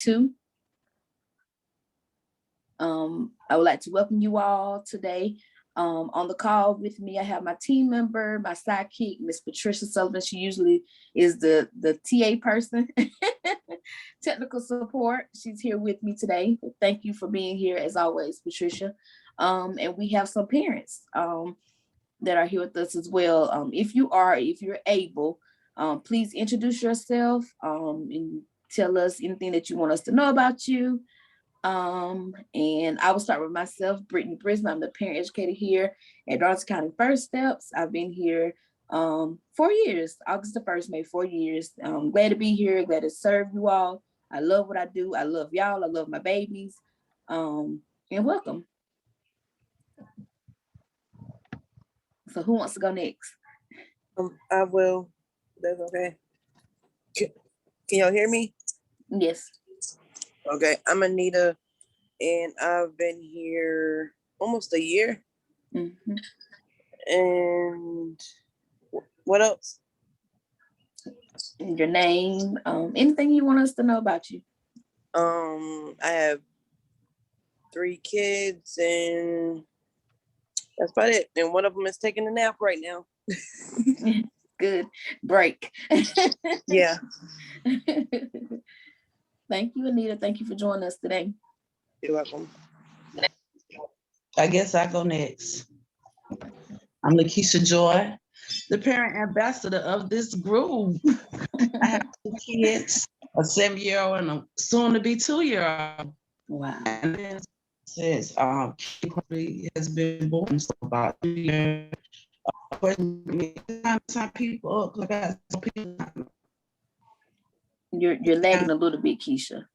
2. I would like to welcome you all today. On the call with me, I have my team member, my sidekick, Miss Patricia Sullivan. She usually is the TA person, technical support. She's here with me today. Thank you for being here as always, Patricia. And we have some parents that are here with us as well. If you're able, please introduce yourself and tell us anything that you want us to know about you. And I will start with myself, Brittany Brisbane. I'm the parent educator here at Darlington County First Steps. I've been here 4 years. August the 1st made 4 years. I'm glad to be here, glad to serve you all. I love what I do. I love y'all. I love my babies. And welcome. So who wants to go next? I will. That's okay. Can y'all hear me? Yes. Okay, I'm Anita, and I've been here almost a year. Mm-hmm. And what else? Your name, anything you want us to know about you. I have 3 kids, and that's about it. And one of them is taking a nap right now. Good break. Yeah. Thank you, Anita. Thank you for joining us today. You're welcome. I guess I go next. I'm Lakeisha Joy, the parent ambassador of this group. I have 2 kids, a 7-year-old and a soon-to-be 2-year-old. Wow. And then since he has been born, so about 2 years. Time people up, like I got some people. You're lagging a little bit, Keisha.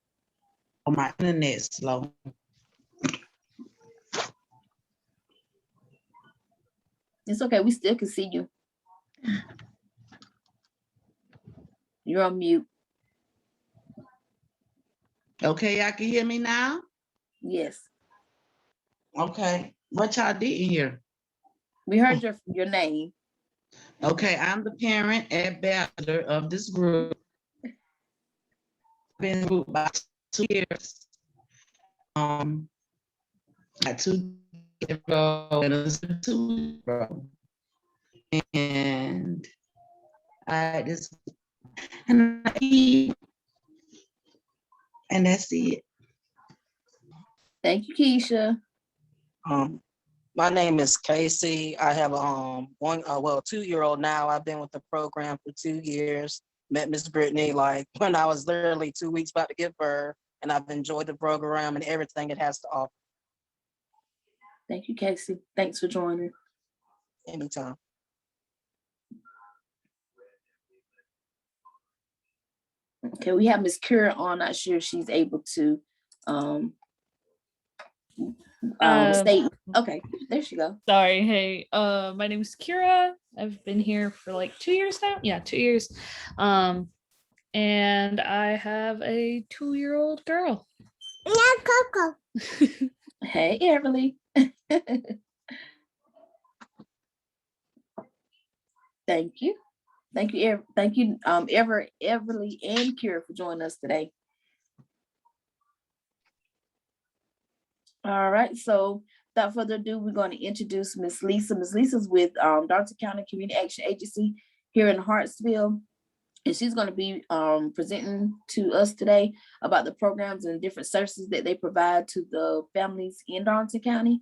On my internet slow. It's okay. We still can see you. You're on mute. Okay, y'all can hear me now? Yes. Okay. What y'all didn't hear? We heard your name. Okay, I'm the parent ambassador of this group. Been in the group about 2 years. Got 2 years ago and a 2 ago. And I just and that's it. Thank you, Keisha. My name is Casey. I have a 2-year-old now. I've been with the program for 2 years. Met Miss Brittany like when I was literally 2 weeks about to give birth, and I've enjoyed the program and everything it has to offer. Thank you, Casey. Thanks for joining. Anytime. Okay, we have Miss Kira on. Not sure if she's able to stay. Okay, there she go. Sorry. Hey, my name is Kira. I've been here for like 2 years now. Yeah, 2 years. And I have a 2-year-old girl. Yeah, Coco. Hey, Everly. Thank you. Thank you, Everly and Kira for joining us today. All right, so without further ado, we're going to introduce Miss Lisa. Miss Lisa's with Darlington County Community Action Agency here in Hartsville, and she's going to be presenting to us today about the programs and different services that they provide to the families in Darlington County.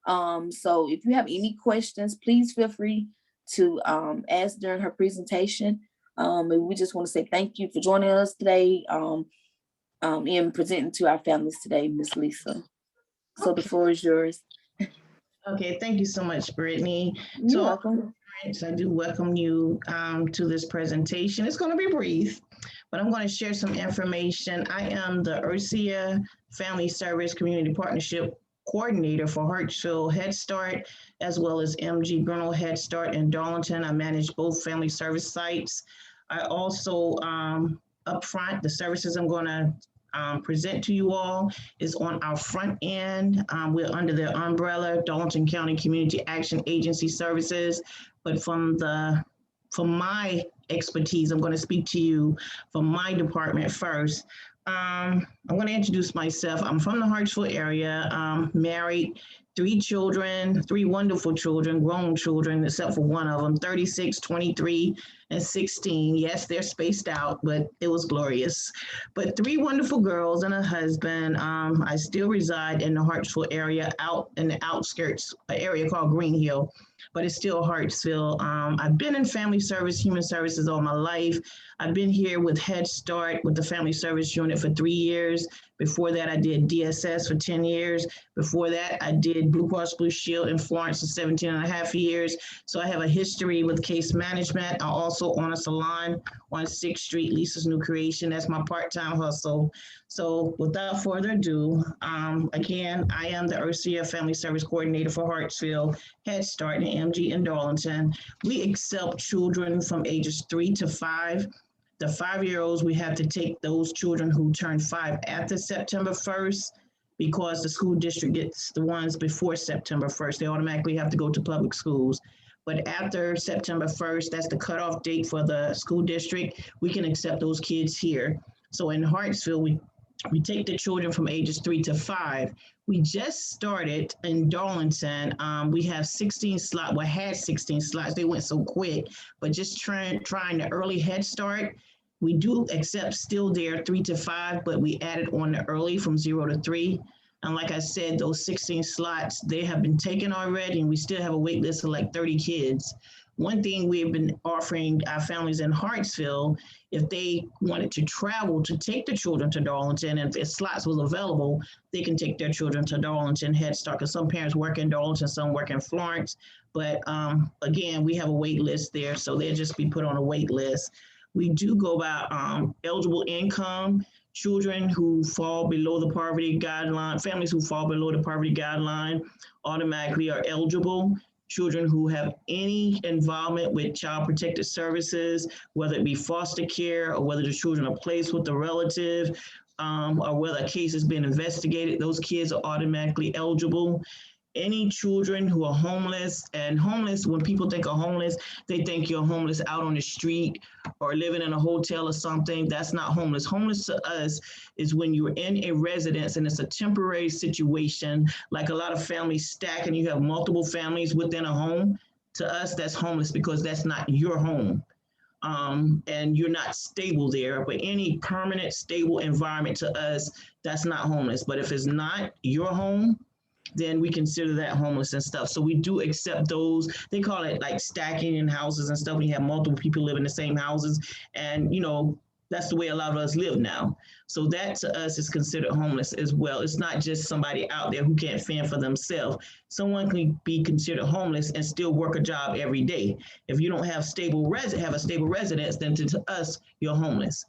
So if you have any questions, please feel free to ask during her presentation. And we just want to say thank you for joining us today and presenting to our families today, Miss Lisa. So the floor is yours. Okay, thank you so much, Brittany. You're welcome. I do welcome you to this presentation. It's going to be brief, but I'm going to share some information. I am the URSIA Family Service Community Partnership Coordinator for Hartsville Head Start, as well as MG Bruno Head Start in Darlington. I manage both family service sites. I also, up front, the services I'm going to present to you all is on our front end. We're under the umbrella Darlington County Community Action Agency Services, but from my expertise, I'm going to speak to you from my department first. I'm going to introduce myself. I'm from the Hartsville area, married, 3 children, 3 wonderful children, grown children, except for one of them, 36, 23, and 16. Yes, they're spaced out, but it was glorious. But 3 wonderful girls and a husband. I still reside in the Hartsville area, out in the outskirts, an area called Green Hill, but it's still Hartsville. I've been in family service, human services all my life. I've been here with Head Start with the Family Service Unit for 3 years. Before that, I did DSS for 10 years. Before that, I did Blue Cross Blue Shield in Florence for 17 and a half years. So I have a history with case management. I also own a salon on 6th Street, Lisa's New Creation. That's my part-time hustle. So without further ado, again, I am the URSIA Family Service Coordinator for Hartsville, Head Start, and MG in Darlington. We accept children from ages 3 to 5. The 5-year-olds, we have to take those children who turn 5 after September 1st because the school district gets the ones before September 1st. They automatically have to go to public schools. But after September 1st, that's the cutoff date for the school district, we can accept those kids here. So in Hartsville, we take the children from ages 3 to 5. We just started in Darlington. We have 16 slots. Well, had 16 slots. They went so quick, but just trying the early Head Start. We do accept still there 3 to 5, but we added on the early from 0 to 3. And like I said, those 16 slots, they have been taken already, and we still have a wait list of like 30 kids. One thing we've been offering our families in Hartsville, if they wanted to travel to take the children to Darlington, and if slots was available, they can take their children to Darlington Head Start, because some parents work in Darlington, some work in Florence. But again, we have a wait list there, so they'll just be put on a wait list. We do go by eligible income. Children who fall below the poverty guideline, families who fall below the poverty guideline automatically are eligible. Children who have any involvement with child protective services, whether it be foster care or whether the children are placed with a relative, or whether a case has been investigated, those kids are automatically eligible. Any children who are homeless, and homeless, when people think of homeless, they think you're homeless out on the street or living in a hotel or something. That's not homeless. Homeless to us is when you're in a residence and it's a temporary situation, like a lot of families stack and you have multiple families within a home. To us, that's homeless because that's not your home. And you're not stable there, but any permanent stable environment to us, that's not homeless. But if it's not your home, then we consider that homeless and stuff. So we do accept those. They call it like stacking in houses and stuff. When you have multiple people live in the same houses, and that's the way a lot of us live now. So that to us is considered homeless as well. It's not just somebody out there who can't fend for themselves. Someone can be considered homeless and still work a job every day. If you don't have a stable residence, then to us, you're homeless.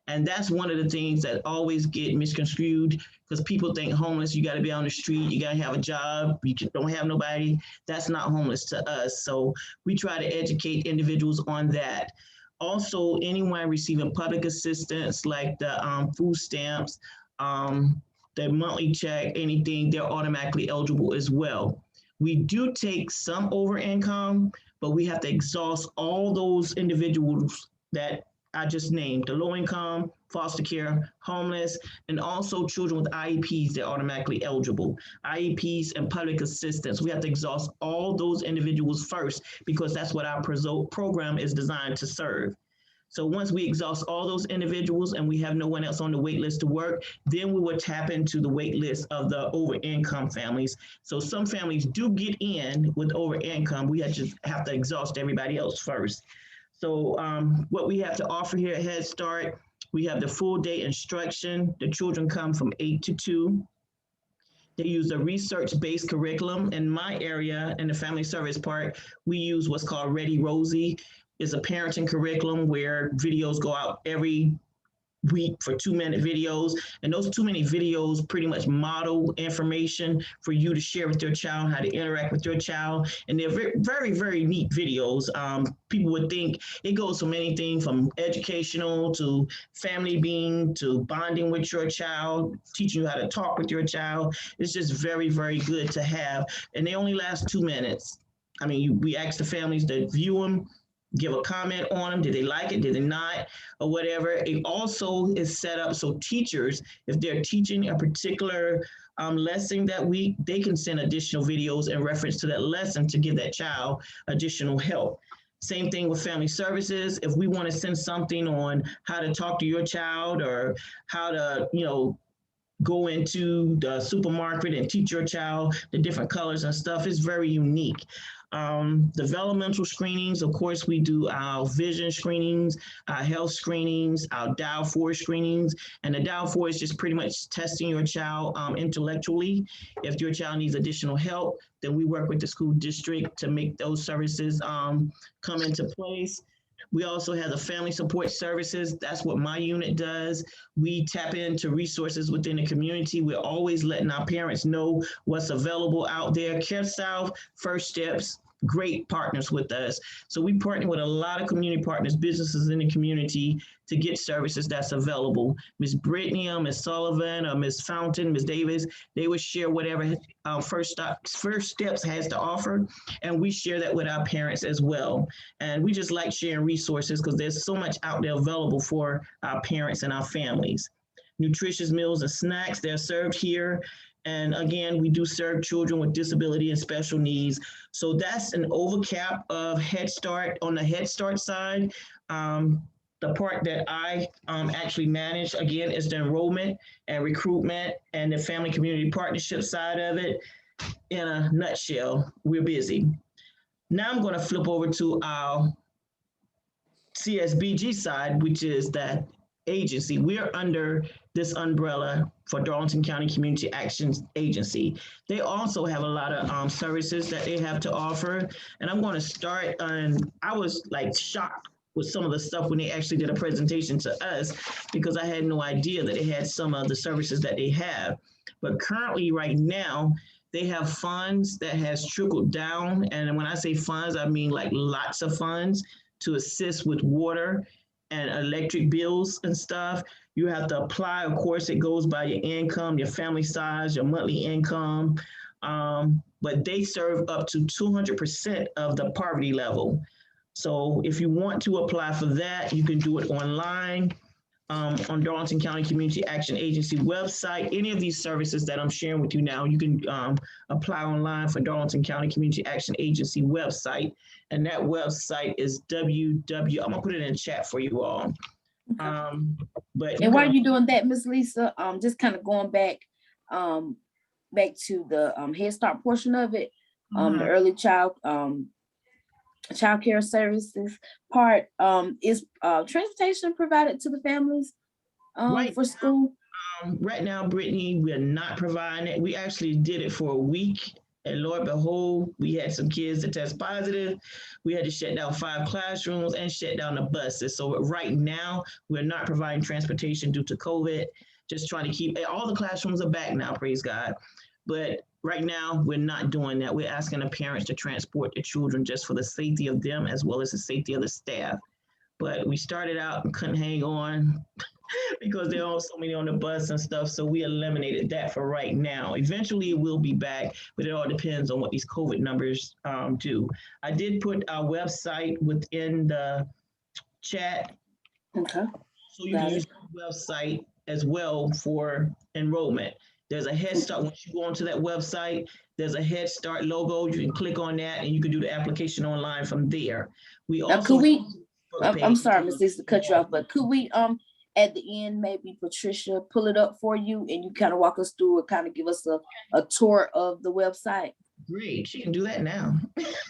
And that's one of the things that always get misconstrued, because people think homeless, you got to be on the street, you got to have a job, you don't have nobody. That's not homeless to us. So we try to educate individuals on that. Also, anyone receiving public assistance like the food stamps, the monthly check, anything, they're automatically eligible as well. We do take some over income, but we have to exhaust all those individuals that I just named: the low income, foster care, homeless, and also children with IEPs, they're automatically eligible. IEPs and public assistance, we have to exhaust all those individuals first, because that's what our program is designed to serve. So once we exhaust all those individuals and we have no one else on the wait list to work, then we will tap into the wait list of the over income families. So some families do get in with over income. We just have to exhaust everybody else first. So what we have to offer here at Head Start, we have the full day instruction. The children come from 8 to 2. They use a research-based curriculum. In my area, in the family service part, we use what's called Ready Rosie. It's a parenting curriculum where videos go out every week for 2-minute videos, and those 2-minute videos pretty much model information for you to share with your child, how to interact with your child, and they're very, very, very neat videos. People would think it goes from anything from educational to family being to bonding with your child, teaching you how to talk with your child. It's just very, very good to have, and they only last 2 minutes. I mean, we ask the families to view them. give a comment on them. Did they like it? Did they not? Or whatever. It also is set up so teachers, if they're teaching a particular lesson that week, they can send additional videos in reference to that lesson to give that child additional help. Same thing with family services. If we want to send something on how to talk to your child or how to, go into the supermarket and teach your child the different colors and stuff, is very unique. Developmental screenings, of course, we do our vision screenings, our health screenings, our Dow 4 screenings, and the Dow 4 is just pretty much testing your child intellectually. If your child needs additional help, then we work with the school district to make those services come into place. We also have the family support services. That's what my unit does. We tap into resources within the community. We're always letting our parents know what's available out there. Care South, First Steps, great partners with us. So we partner with a lot of community partners, businesses in the community to get services that's available. Ms. Brittany, or Ms. Sullivan, or Ms. Fountain, Ms. Davis, they would share whatever First Steps has to offer, and we share that with our parents as well. And we just like sharing resources because there's so much out there available for our parents and our families. Nutritious meals and snacks, they're served here. And again, we do serve children with disability and special needs. So that's an overcap of Head Start. On the Head Start side, the part that I actually manage, again, is the enrollment and recruitment and the family community partnership side of it. In a nutshell, we're busy. Now I'm going to flip over to our CSBG side, which is that agency. We're under this umbrella for Darlington County Community Action Agency. They also have a lot of services that they have to offer. And I'm going to start on, I was like shocked with some of the stuff when they actually did a presentation to us, because I had no idea that they had some of the services that they have. But currently right now, they have funds that has trickled down. And when I say funds, I mean like lots of funds to assist with water and electric bills and stuff. You have to apply. Of course, it goes by your income, your family size, your monthly income. But they serve up to 200% of the poverty level. So if you want to apply for that, you can do it online on Darlington County Community Action Agency website. Any of these services that I'm sharing with you now, you can apply online for Darlington County Community Action Agency website. And that website is I'm gonna put it in chat for you all. Okay. But And while you're doing that, Ms. Lisa, just kind of going back to the Head Start portion of it, the early child care services part, is transportation provided to the families for school? Right now, Brittany, we're not providing it. We actually did it for a week. And Lord behold, we had some kids that test positive. We had to shut down 5 classrooms and shut down the buses. So right now, we're not providing transportation due to COVID. Just trying to keep, all the classrooms are back now, praise God. But right now, we're not doing that. We're asking the parents to transport the children just for the safety of them as well as the safety of the staff. But we started out and couldn't hang on because there are so many on the bus and stuff. So we eliminated that for right now. Eventually it will be back, but it all depends on what these COVID numbers do. I did put our website within the chat. Okay. So you can use the website as well for enrollment. There's a Head Start. Once you go onto that website, there's a Head Start logo. You can click on that and you can do the application online from there. We now, also I'm sorry, Ms. Lisa, to cut you off, but could we at the end, maybe Patricia pull it up for you and you kind of walk us through and kind of give us a tour of the website? Great, she can do that now.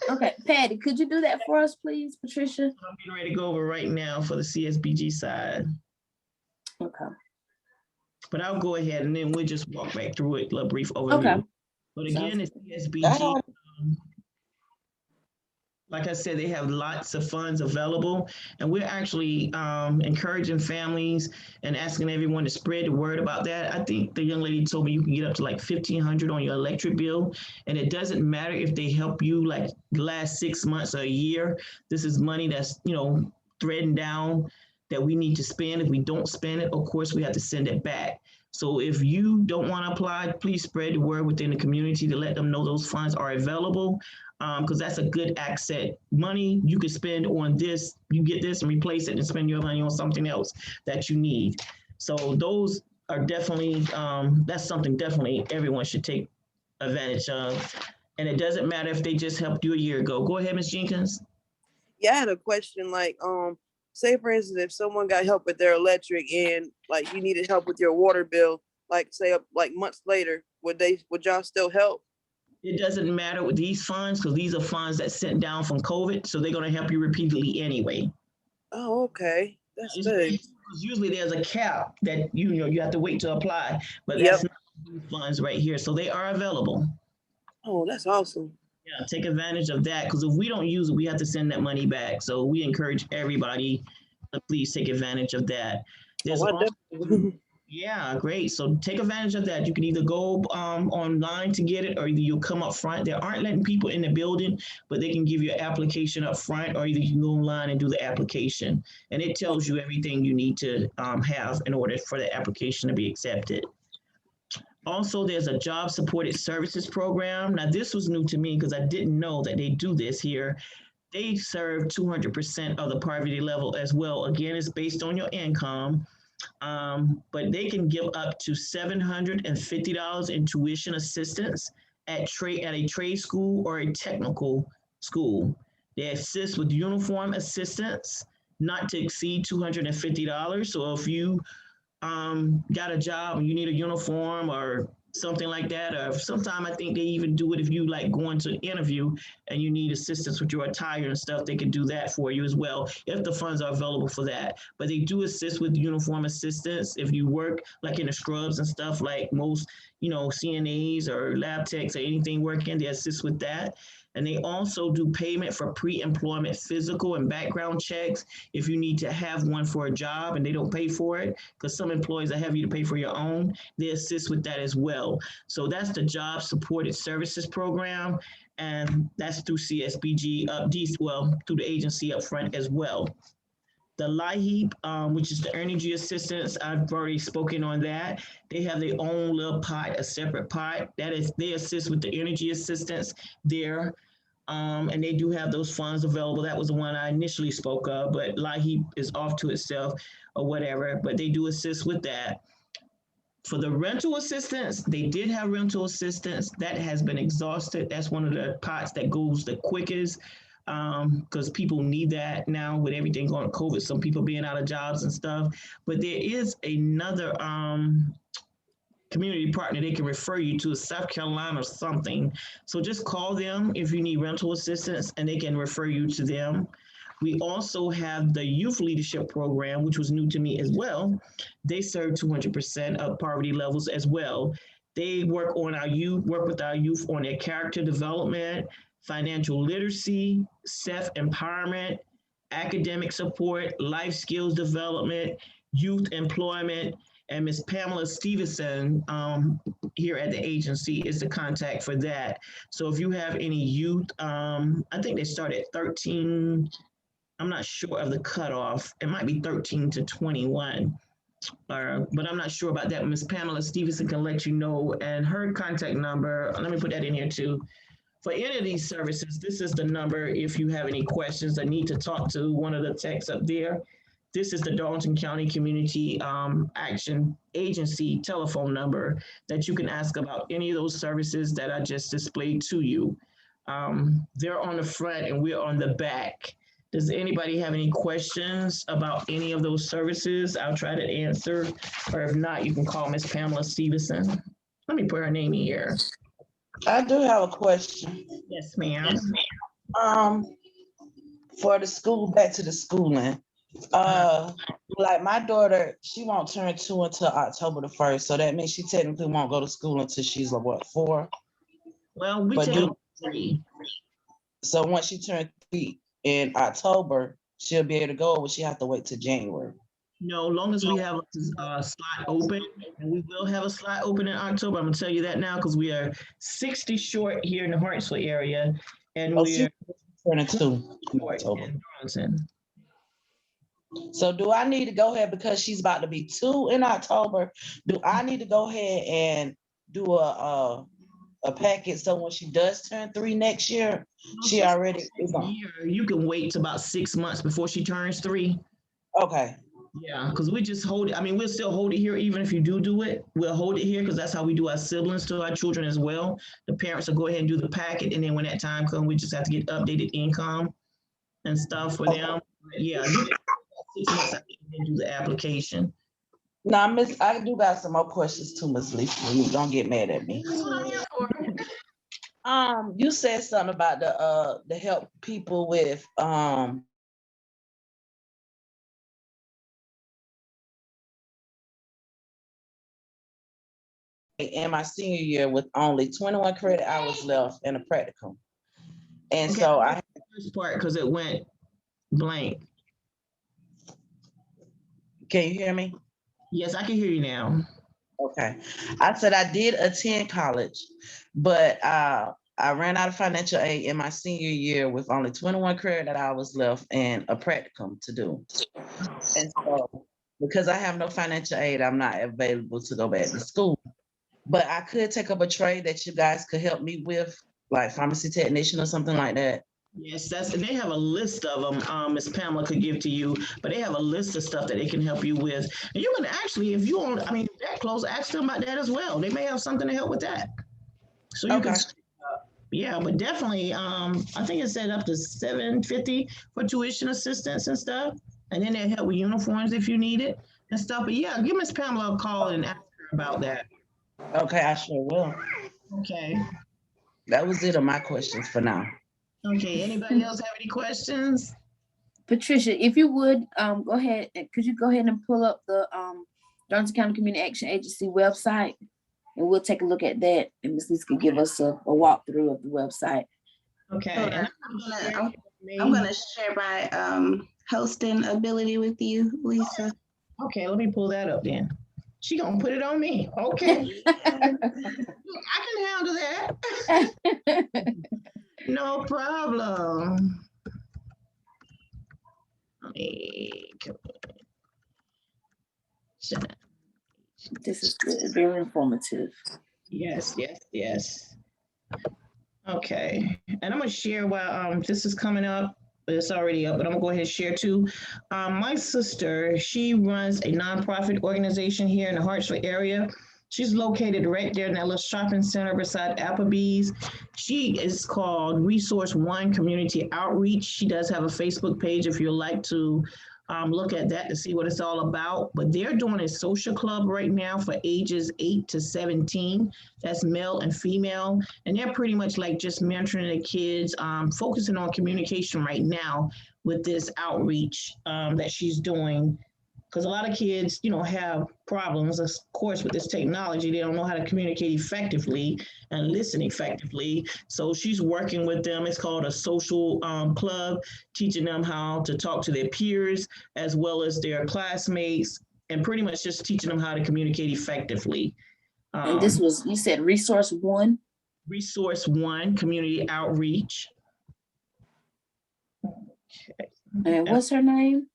Okay, Patty, could you do that for us, please, Patricia? I'm getting ready to go over right now for the CSBG side. Okay. But I'll go ahead and then we'll just walk back through it, a little brief overview. Okay. But again, it's CSBG. Like I said, they have lots of funds available, and we're actually encouraging families and asking everyone to spread the word about that. I think the young lady told me you can get up to like $1,500 on your electric bill, and it doesn't matter if they help you like the last 6 months or a year. This is money that's, threading down that we need to spend. If we don't spend it, of course, we have to send it back. So if you don't want to apply, please spread the word within the community to let them know those funds are available. Because that's a good asset. Money you could spend on this, you get this and replace it and spend your money on something else that you need. So those are definitely, that's something definitely everyone should take advantage of. And it doesn't matter if they just helped you a year ago. Go ahead, Ms. Jenkins. Yeah, I had a question. Like, say for instance, if someone got help with their electric and like you needed help with your water bill, like say like months later, would y'all still help? It doesn't matter with these funds because these are funds that sent down from COVID, so they're going to help you repeatedly anyway. Oh, okay, that's good. Usually there's a cap that you have to wait to apply, but Yep. that's not these funds right here, so they are available. Oh, that's awesome. Yeah, take advantage of that because if we don't use it, we have to send that money back. So we encourage everybody to please take advantage of that. There's Oh, I also, definitely. yeah, great. So take advantage of that. You can either go online to get it, or either you'll come up front. They aren't letting people in the building, but they can give you an application up front, or either you can go online and do the application. And it tells you everything you need to have in order for the application to be accepted. Also, there's a job supported services program. Now, this was new to me because I didn't know that they do this here. They serve 200% of the poverty level as well. Again, it's based on your income, but they can give up to $750 in tuition assistance at a trade school or a technical school. They assist with uniform assistance, not to exceed $250. So if you got a job and you need a uniform or something like that, or sometimes I think they even do it if you like going to interview and you need assistance with your attire and stuff, they can do that for you as well if the funds are available for that. But they do assist with uniform assistance if you work like in the scrubs and stuff, like most CNAs or lab techs or anything working, they assist with that. And they also do payment for pre-employment physical and background checks if you need to have one for a job and they don't pay for it, because some employees are having you to pay for your own. They assist with that as well. So that's the Job Supported Services Program, and that's through CSBG, through the agency up front as well. The LIHEAP, which is the energy assistance, I've already spoken on that. They have their own little pot, a separate pot. That is, they assist with the energy assistance there. And they do have those funds available. That was the one I initially spoke of, but LIHEAP is off to itself or whatever, but they do assist with that. For the rental assistance, they did have rental assistance. That has been exhausted. That's one of the pots that goes the quickest because people need that now with everything going COVID, some people being out of jobs and stuff. But there is another community partner they can refer you to, South Carolina or something. So just call them if you need rental assistance and they can refer you to them. We also have the Youth Leadership Program, which was new to me as well. They serve 200% of poverty levels as well. They work with our youth on their character development, financial literacy, self-empowerment, academic support, life skills development, youth employment. And Ms. Pamela Stevenson here at the agency is the contact for that. So if you have any youth, I think they start at 13, I'm not sure of the cutoff. It might be 13 to 21, but I'm not sure about that. Ms. Pamela Stevenson can let you know. And her contact number, let me put that in here too. For any of these services, this is the number if you have any questions or need to talk to one of the techs up there. This is the Darlington County Community Action Agency telephone number that you can ask about any of those services that I just displayed to you. They're on the front and we're on the back. Does anybody have any questions about any of those services? I'll try to answer, or if not, you can call Miss Pamela Stevenson. Let me put her name in here. I do have a question. Yes, ma'am. For the school, back to the schooling. Like my daughter, she won't turn 2 until October the 1st. So that means she technically won't go to school until she's like, what, 4? Well, we take 3. So once she turns 3 in October, she'll be able to go, or she have to wait till January? No, long as we have a slot open, and we will have a slot open in October. I'm gonna tell you that now because we are 60 short here in the Hartsville area, and we're turning 2 in short October. in Darlington. So do I need to go ahead, because she's about to be 2 in October, do I need to go ahead and do a packet so when she does turn 3 next year, she already is on? You can wait till about 6 months before she turns 3. Okay, Yeah, because we just hold it. I mean, we'll still hold it here, even if you do it. We'll hold it here because that's how we do our siblings to our children as well. The parents will go ahead and do the packet, and then when that time comes, we just have to get updated income and stuff for them. Yeah, you can 6 months after you do the application. now Miss, I do got some more questions too, Miss Lisa. You don't get mad at me. You said something about the help people with in my senior year with only 21 credit hours left in a practicum. And Okay, so I first part because it went blank. can you hear me? Yes, I can hear you now. Okay. I said I did attend college, but I ran out of financial aid in my senior year with only 21 credit hours left and a practicum to do. And so because I have no financial aid, I'm not available to go back to school. But I could take up a trade that you guys could help me with, like pharmacy technician or something like that. Yes, they have a list of them. Miss Pamela could give to you, but they have a list of stuff that they can help you with. And you can actually, if you want, I mean, that close, ask them about that as well. They may have something to help with that. So you Okay. can, yeah, but definitely, I think it said up to $750 for tuition assistance and stuff, and then they help with uniforms if you need it and stuff. But yeah, give Miss Pamela a call and ask her about that. Okay, I sure will. Okay. That was it of my questions for now. Okay. Anybody else have any questions? Patricia, if you would, go ahead, could you go ahead and pull up the Darlington County Community Action Agency website, and we'll take a look at that, and Ms. Lisa could give us a walkthrough of the website. Okay. Sure. And I'm gonna share my hosting ability with you, Lisa. Okay, let me pull that up then. She gonna put it on me. Okay. I can handle that. No problem. This is good, very informative. Yes, yes, yes. Okay, and I'm gonna share while this is coming up. It's already up, but I'm gonna go ahead and share too. My sister, she runs a nonprofit organization here in the Hartsville area. She's located right there in that little shopping center beside Applebee's. She is called Resource One Community Outreach. She does have a Facebook page if you'd like to look at that to see what it's all about. But they're doing a social club right now for ages 8 to 17. That's male and female. And they're pretty much like just mentoring the kids, focusing on communication right now with this outreach that she's doing. Because a lot of kids, you know, have problems, of course, with this technology. They don't know how to communicate effectively and listen effectively. So she's working with them. It's called a social club, teaching them how to talk to their peers as well as their classmates, and pretty much just teaching them how to communicate effectively. And this was, you said Resource One? Resource One Community Outreach. Okay. And what's her name?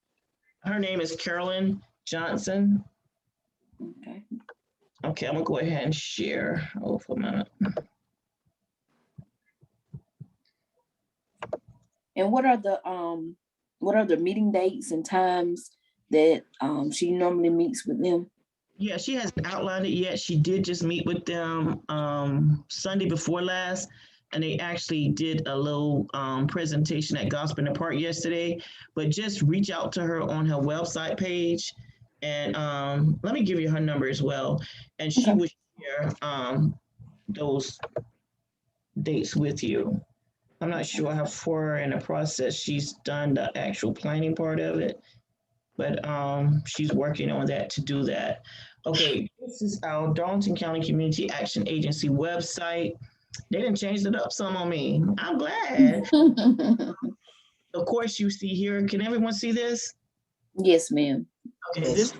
Her name is Carolyn Johnson. Okay. Okay, I'm gonna go ahead and share. Oh, for a minute. And what are the meeting dates and times that she normally meets with them? Yeah, she hasn't outlined it yet. She did just meet with them Sunday before last, and they actually did a little presentation at Gospel in the Park yesterday. But just reach out to her on her website page, and let me give you her number as well. And she will share those dates with you. I'm not sure how far in the process she's done the actual planning part of it, but she's working on that to do that. Okay, this is our Darlington County Community Action Agency website. They didn't change it up some on me. I'm glad. Of course, you see here. Can everyone see this? Yes, ma'am. Okay, this is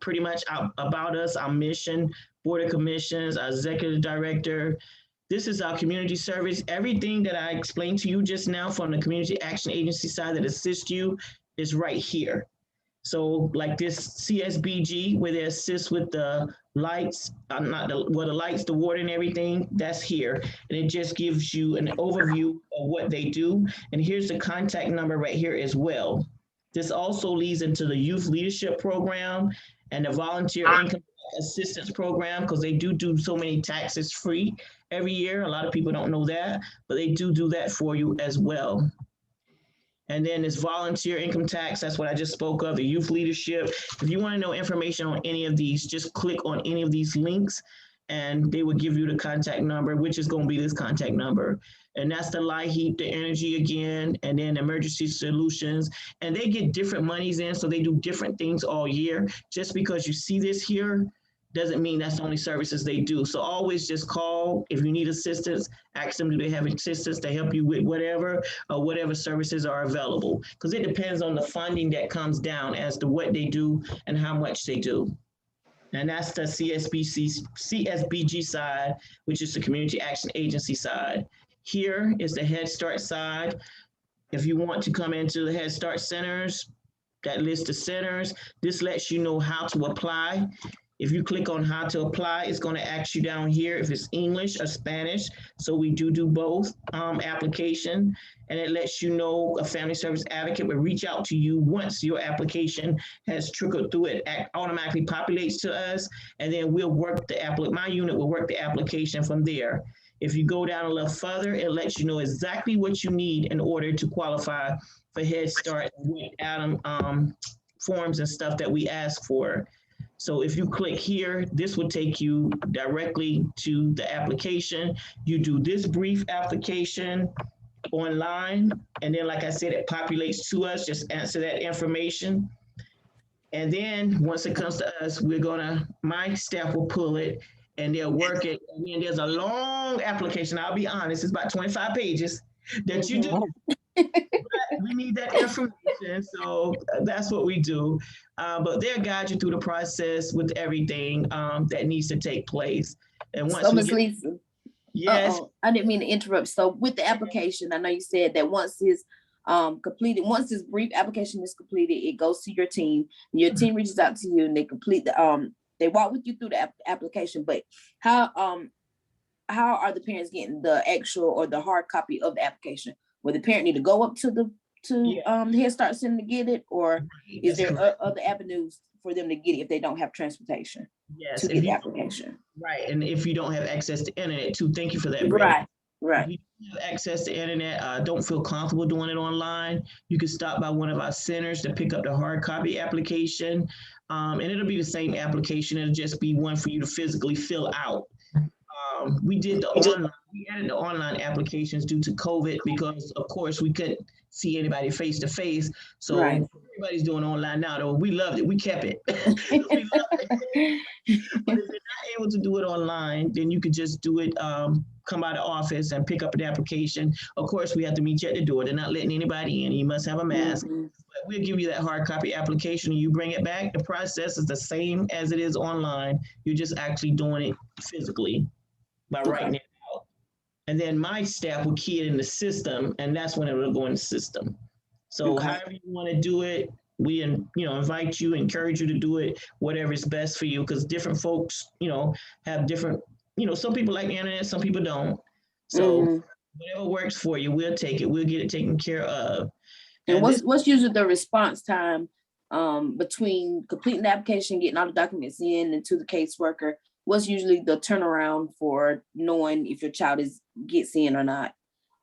pretty much about us, our mission, Board of Commissions, our executive director. This is our community service. Everything that I explained to you just now from the Community Action Agency side that assists you is right here. So like this CSBG, where they assist with the lights, not the, well, the lights, the water and everything, that's here. And it just gives you an overview of what they do. And here's the contact number right here as well. This also leads into the youth leadership program and the volunteer income assistance program, because they do so many taxes free every year. A lot of people don't know that, but they do that for you as well. And then this volunteer income tax, that's what I just spoke of, the youth leadership. If you want to know information on any of these, just click on any of these links and they will give you the contact number, which is going to be this contact number. And that's the light, heat, the energy again, and then emergency solutions. And they get different monies in, so they do different things all year. Just because you see this here doesn't mean that's the only services they do. So always just call if you need assistance, ask them, do they have assistance to help you with whatever services are available? Because it depends on the funding that comes down as to what they do and how much they do. And that's the CSBG side, which is the Community Action Agency side. Here is the Head Start side. If you want to come into the Head Start centers, that list of centers, this lets you know how to apply. If you click on how to apply, it's going to ask you down here if it's English or Spanish. So we do both application, and it lets you know a family service advocate will reach out to you once your application has trickled through. It automatically populates to us, and then we'll work my unit will work the application from there. If you go down a little further, it lets you know exactly what you need in order to qualify for Head Start with forms and stuff that we ask for. So if you click here, this will take you directly to the application. You do this brief application online, and then like I said, it populates to us, just answer that information. And then once it comes to us, my staff will pull it and they'll work it. And then there's a long application, I'll be honest, it's about 25 pages that you do. We need that information, so that's what we do. But they'll guide you through the process with everything that needs to take place. And once so Ms. Lisa, yes, I didn't mean to interrupt. So with the application, I know you said that once it's completed, once this brief application is completed, it goes to your team. Your team reaches out to you and they complete the they walk with you through the application. But how are the parents getting the actual or the hard copy of the application? Will the parent need to go up to the Head Start Center to get it, or is there other avenues for them to get it if they don't have transportation to get the application? Right, and if you don't have access to internet too, thank you for that. Right. If you don't have access to internet, don't feel comfortable doing it online, you can stop by one of our centers to pick up the hard copy application, and it'll be the same application. It'll just be one for you to physically fill out. We added the online applications due to COVID because, of course, we couldn't see anybody face to face. So everybody's doing online now, though. We loved it. We kept it. We loved it. But if you're not able to do it online, then you could just do it, come by the office and pick up an application. Of course, we have to meet you at the door. They're not letting anybody in. You must have a mask. But we'll give you that hard copy application and you bring it back. The process is the same as it is online. You're just actually doing it physically by writing it out. And then my staff will key it in the system, and that's when it will go in the system. So however you want to do it, we invite you, encourage you to do it, whatever is best for you, because different folks, have different, some people like the internet, some people don't. So whatever works for you, we'll take it. We'll get it taken care of. And what's usually the response time between completing the application, getting all the documents in and to the caseworker? What's usually the turnaround for knowing if your child gets in or not?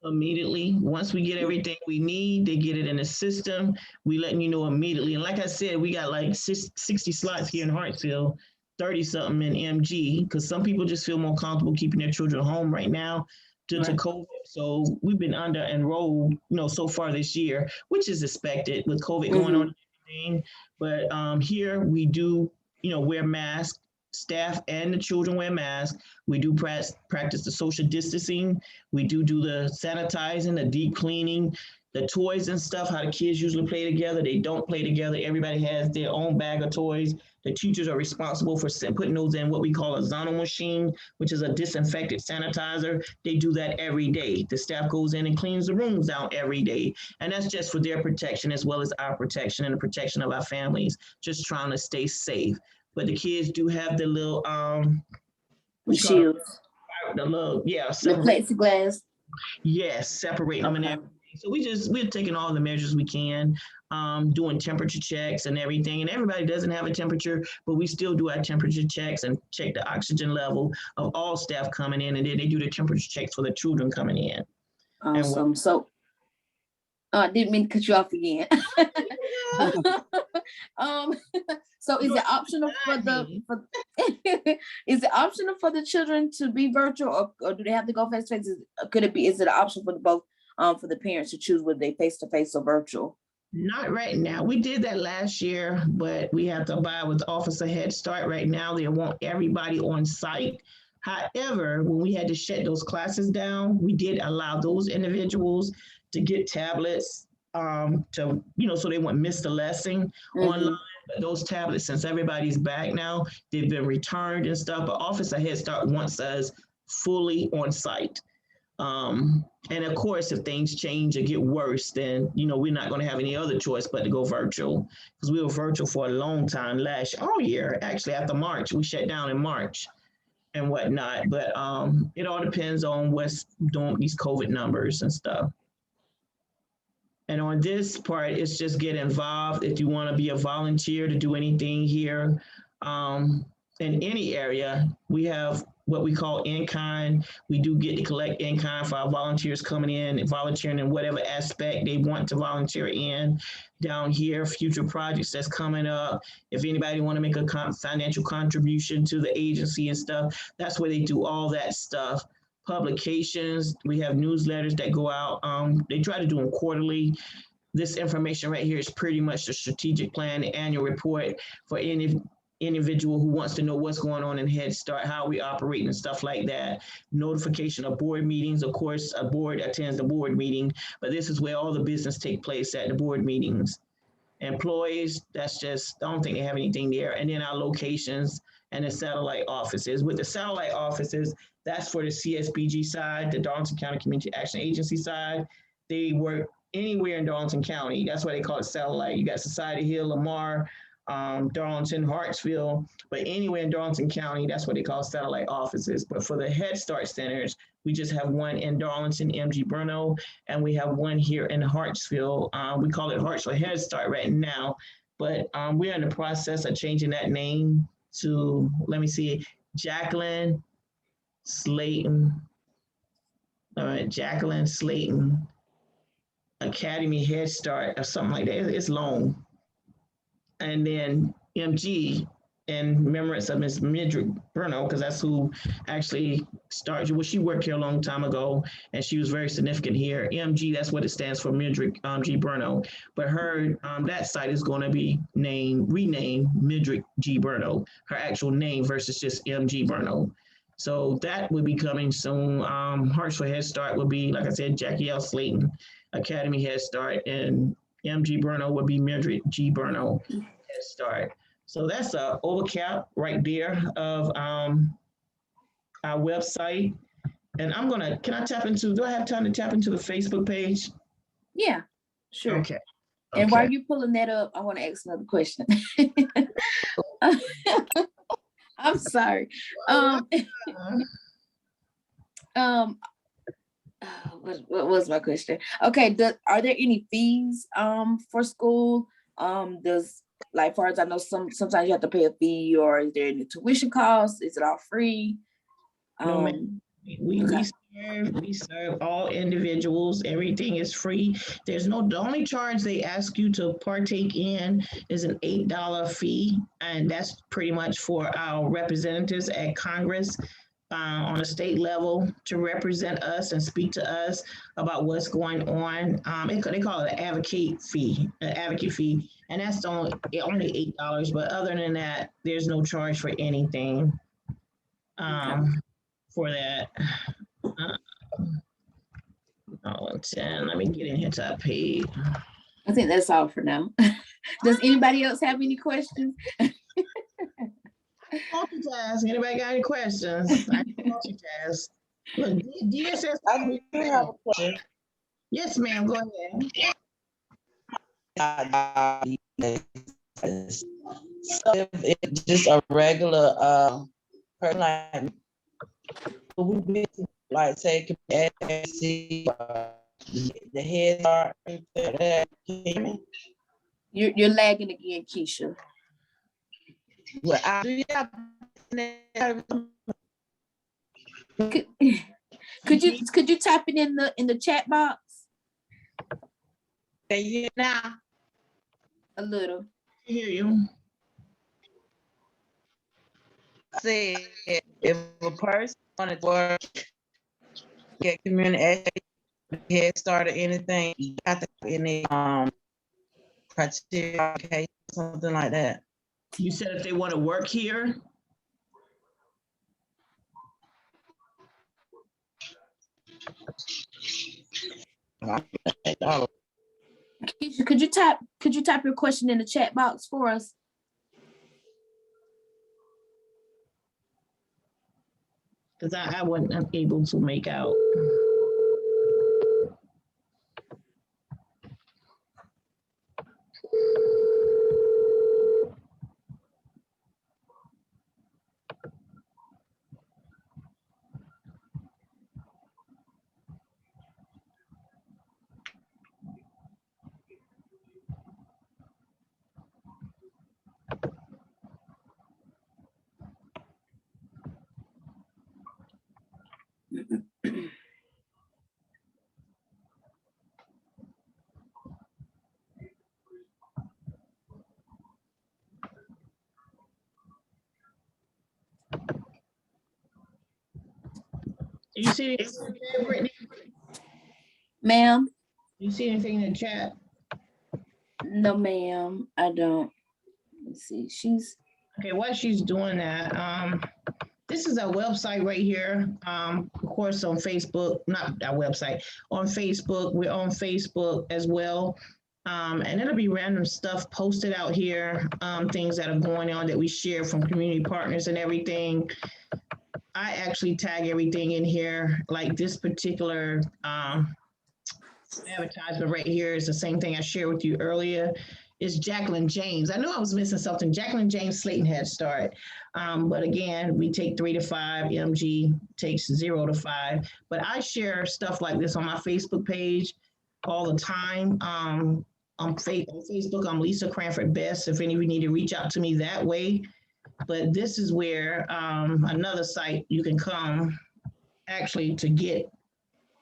Immediately. Once we get everything we need, they get it in the system. We letting you know immediately. And like I said, we got like 60 slots here in Hartsville, 30 something in MG, because some people just feel more comfortable keeping their children home right now due to COVID. So we've been under enrolled, so far this year, which is expected with COVID going on and everything. But here we do, wear masks. Staff and the children wear masks. We do practice the social distancing. We do the sanitizing, the deep cleaning. the toys and stuff, how the kids usually play together. They don't play together. Everybody has their own bag of toys. The teachers are responsible for putting those in what we call a Zono machine, which is a disinfectant sanitizer. They do that every day. The staff goes in and cleans the rooms out every day. And that's just for their protection as well as our protection and the protection of our families, just trying to stay safe. But the kids do have the little, what you call it? Shields, The little, yeah, the separate, plexiglass. yes, separating them and Okay. everything. So we're taking all the measures we can, doing temperature checks and everything. And everybody doesn't have a temperature, but we still do our temperature checks and check the oxygen level of all staff coming in. And then they do the temperature checks for the children coming in. Awesome. So, didn't mean to cut you off again. um, so is it optional for is it optional for the children to be virtual, or do they have to go face to face? Could it be? Is it an option for both? For the parents to choose whether they face to face or virtual? Not right now. We did that last year, but we have to abide with Officer Head Start. Right now, they want everybody on site. However, when we had to shut those classes down, we did allow those individuals to get tablets to, so they wouldn't miss the lesson online. But those tablets, since everybody's back now, they've been returned and stuff. But Officer Head Start wants us fully on site. And of course, if things change or get worse, then, we're not going to have any other choice but to go virtual, because we were virtual for a long time all year. Actually, after March, we shut down in March and whatnot. But it all depends on what's doing these COVID numbers and stuff. And on this part, it's just get involved. If you want to be a volunteer to do anything here in any area, we have what we call in-kind. We do get to collect in-kind for our volunteers coming in and volunteering in whatever aspect they want to volunteer in. Down here, future projects that's coming up. If anybody want to make a financial contribution to the agency and stuff, that's where they do all that stuff. Publications, we have newsletters that go out. They try to do them quarterly. This information right here is pretty much the strategic plan, the annual report for any individual who wants to know what's going on in Head Start, how we operate and stuff like that. Notification of board meetings. Of course, a board attends the board meeting, but this is where all the business take place at the board meetings. Employees, that's just, I don't think they have anything there. And then our locations and the satellite offices. With the satellite offices, that's for the CSBG side, the Darlington County Community Action Agency side. They work anywhere in Darlington County. That's why they call it satellite. You got Society Hill, Lamar, Darlington, Hartsville, but anywhere in Darlington County, that's what they call satellite offices. But for the Head Start centers, we just have one in Darlington, MG Bruno, and we have one here in Hartsville. We call it Hartsville Head Start right now, but we're in the process of changing that name to, let me see, Jacqueline Slayton Academy Head Start or something like that. It's long. And then MG in remembrance of Ms. Midrick Bruno, because that's who actually started. Well, she worked here a long time ago, and she was very significant here. MG, that's what it stands for, Midrick G. Bruno. But her that site is going to be renamed Midrick G. Bruno, her actual name versus just MG Bruno. So that will be coming soon. Hartsville Head Start will be, like I said, Jackie L. Slayton Academy Head Start, and MG Bruno would be Midrick G. Bruno Head Start. So that's a overcap right there of our website. And can I tap into, do I have time to tap into the Facebook page? Yeah, sure. Okay. And while you're pulling that up, I want to ask another question. I'm sorry. What was my question? Okay, are there any fees for school? Does, like, far as I know, sometimes you have to pay a fee, or is there any tuition costs? Is it all free? No, ma'am. We serve all individuals. Everything is free. The only charge they ask you to partake in is an $8 fee, and that's pretty much for our representatives at Congress on a state level to represent us and speak to us about what's going on. They call it an advocate fee, and that's only $8. But other than that, there's no charge for anything for that. Darlington. Let me get in here to our page. I think that's all for now. Does anybody else have any questions? Multitask. Anybody got any questions? I can multitask. Look, DSS. I do have a question. Yes, ma'am. Go ahead. So if it's just a regular person, like, would we be, like, say, could be SAC, the head start, that, You're lagging again, Keisha. well, I do have. Could you type it in the chat box? Can you hear now? A little. I hear you. I said, if a person wanted to work, get community head start or anything, you have to have any criteria, okay, something like that. You said if they want to work here. Keisha, could you type your question in the chat box for us? Because I wasn't able to make out. Do you see anything in the chat, Brittany? Ma'am? You see anything in the chat? No, ma'am, I don't. Let's see. Okay, while she's doing that, this is our website right here. Of course, on Facebook, not our website, on Facebook. We're on Facebook as well. And it'll be random stuff posted out here, things that are going on that we share from community partners and everything. I actually tag everything in here, like this particular advertisement right here is the same thing I shared with you earlier. Is Jacqueline James. I knew I was missing something. Jacqueline James Slayton Head Start. But again, we take 3 to 5, MG takes 0 to 5. But I share stuff like this on my Facebook page all the time. On Facebook, I'm Lisa Cranford Bess, if any of you need to reach out to me that way. But this is where another site you can come actually to get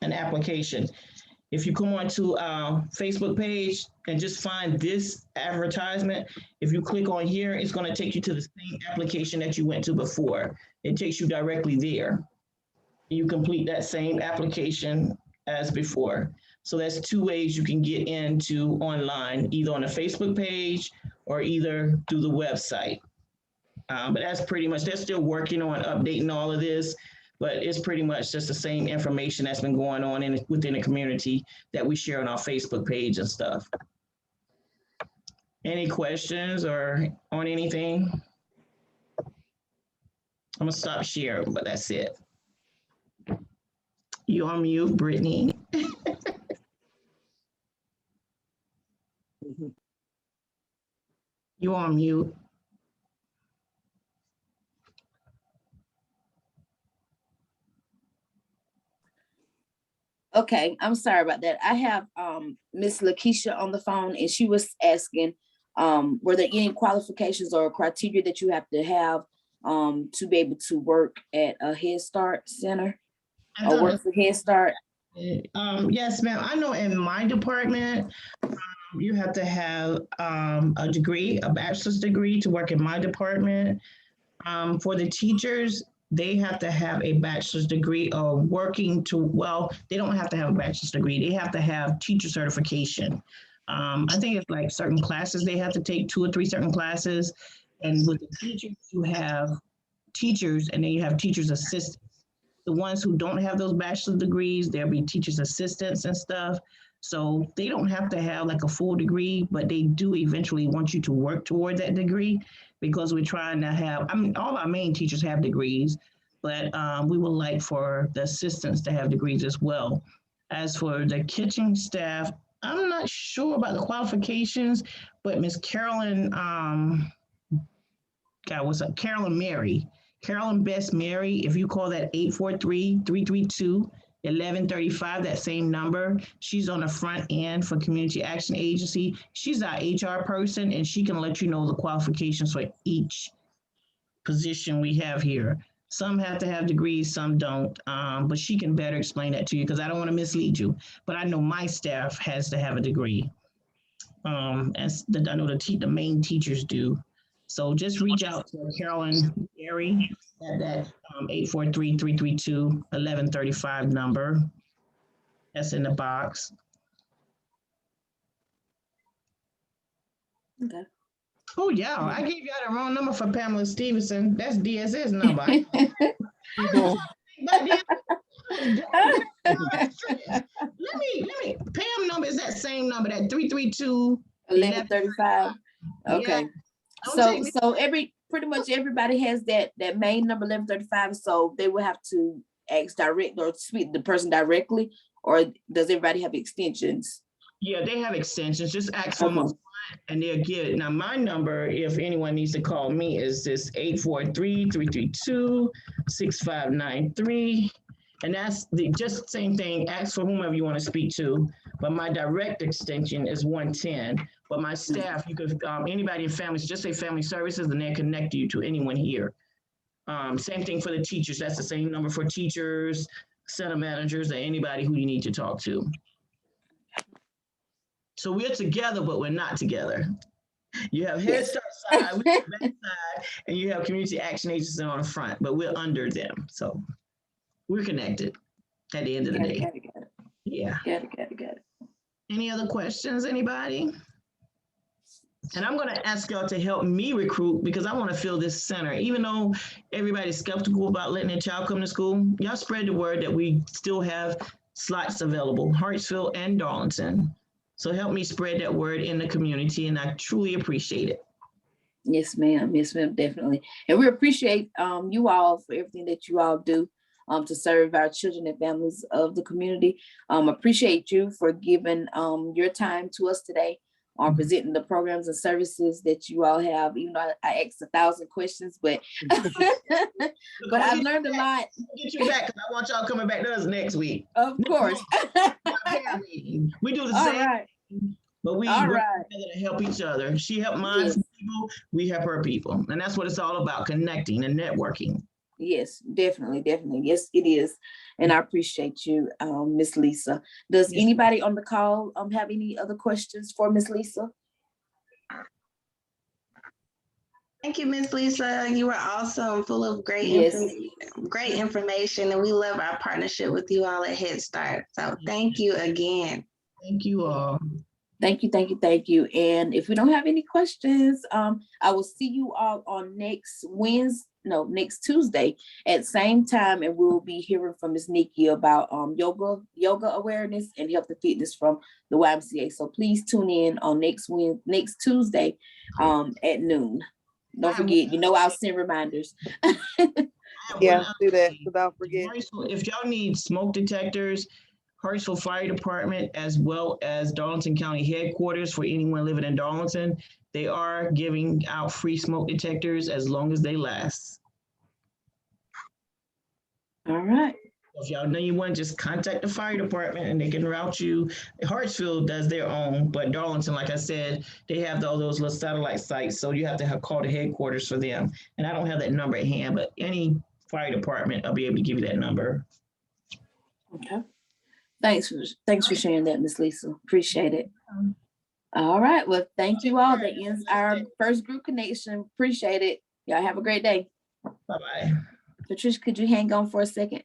an application. If you come onto our Facebook page and just find this advertisement, if you click on here, it's going to take you to the same application that you went to before. It takes you directly there. You complete that same application as before. So that's 2 ways you can get into online, either on the Facebook page or either through the website. But that's pretty much, they're still working on updating all of this, but it's pretty much just the same information that's been going on within the community that we share on our Facebook page and stuff. Any questions or on anything? I'm gonna stop sharing, but that's it. You on mute, Brittany. You on mute. Okay, I'm sorry about that. I have Miss Lakeisha on the phone, and she was asking, were there any qualifications or criteria that you have to be able to work at a Head Start center or work for Head Start? Yes, ma'am. I know in my department, you have to have a degree, a bachelor's degree to work in my department. For the teachers, they have to have a bachelor's degree or they don't have to have a bachelor's degree. They have to have teacher certification. I think it's like certain classes they have to take, 2 or 3 certain classes. And with the teachers, you have teachers and then you have teachers assistants. The ones who don't have those bachelor's degrees, there'll be teachers assistants and stuff. So they don't have to have like a full degree, but they do eventually want you to work toward that degree because we're trying to have, I mean, all our main teachers have degrees, but we would like for the assistants to have degrees as well. As for the kitchen staff, I'm not sure about the qualifications, but Miss Carolyn, Carolyn Bess Mary, if you call that 843-332-1135, that same number, she's on the front end for Community Action Agency. She's our HR person, and she can let you know the qualifications for each position we have here. Some have to have degrees, some don't, but she can better explain that to you because I don't want to mislead you. But I know my staff has to have a degree. As I know the main teachers do. So just reach out to Carolyn Gary at that 843-332-1135 number. That's in the box. Okay. Oh yeah, I gave you the wrong number for Pamela Stevenson. That's DSS number. Let me, Pam number is that same number, that 332-1135. Okay. Yeah. So pretty much everybody has that main number 1135. So they will have to ask direct or speak to the person directly, or does everybody have extensions? Yeah, they have extensions. Just ask for them and they'll get it. Now my number, if anyone needs to call me, is this 843-332-6593. And that's just same thing. Ask for whomever you want to speak to. But my direct extension is 110. But my staff, you could, anybody in families, just say family services, and they'll connect you to anyone here. Same thing for the teachers. That's the same number for teachers, center managers, or anybody who you need to talk to. So we're together, but we're not together. You have Head Start side, we have that side, and you have Community Action Agency on the front, but we're under them. So we're connected at the end of the day. Got it. Yeah. Got it. Any other questions, anybody? And I'm going to ask y'all to help me recruit because I want to fill this center. Even though everybody's skeptical about letting their child come to school, y'all spread the word that we still have slots available, Hartsville and Darlington. So help me spread that word in the community, and I truly appreciate it. Yes, ma'am. Yes, ma'am, definitely. And we appreciate you all for everything that you all do to serve our children and families of the community. Appreciate you for giving your time to us today on presenting the programs and services that you all have. Even though I asked 1,000 questions, but but I've learned a lot. Get you back because I want y'all coming back to us next week. Of course. We do the same, but we work together to help each other. She helped my people, we help her people. And that's what it's all about, connecting and networking. Yes, definitely. Yes, it is. And I appreciate you, Miss Lisa. Does anybody on the call have any other questions for Miss Lisa? Thank you, Miss Lisa. You were awesome, full of great information, and we love our partnership with you all at Head Start. So thank you again. Thank you all. Thank you. And if we don't have any questions, I will see you all on next Tuesday at same time, and we'll be hearing from Ms. Nikki about yoga awareness and health and fitness from the YMCA. So please tune in on next Tuesday at noon. Don't forget, I'll send reminders. Yeah, do that without forgetting. If y'all need smoke detectors, Hartsville Fire Department, as well as Darlington County Headquarters for anyone living in Darlington, they are giving out free smoke detectors as long as they last. All right. If y'all know you want, just contact the fire department and they can route you. Hartsville does their own, but Darlington, like I said, they have all those little satellite sites, so you have to call the headquarters for them. And I don't have that number at hand, but any fire department, I'll be able to give you that number. Okay. Thanks for sharing that, Miss Lisa. Appreciate it. All right. Well, thank you all. That ends our first group connection. Appreciate it. Y'all have a great day. Bye-bye. Patricia, could you hang on for a second?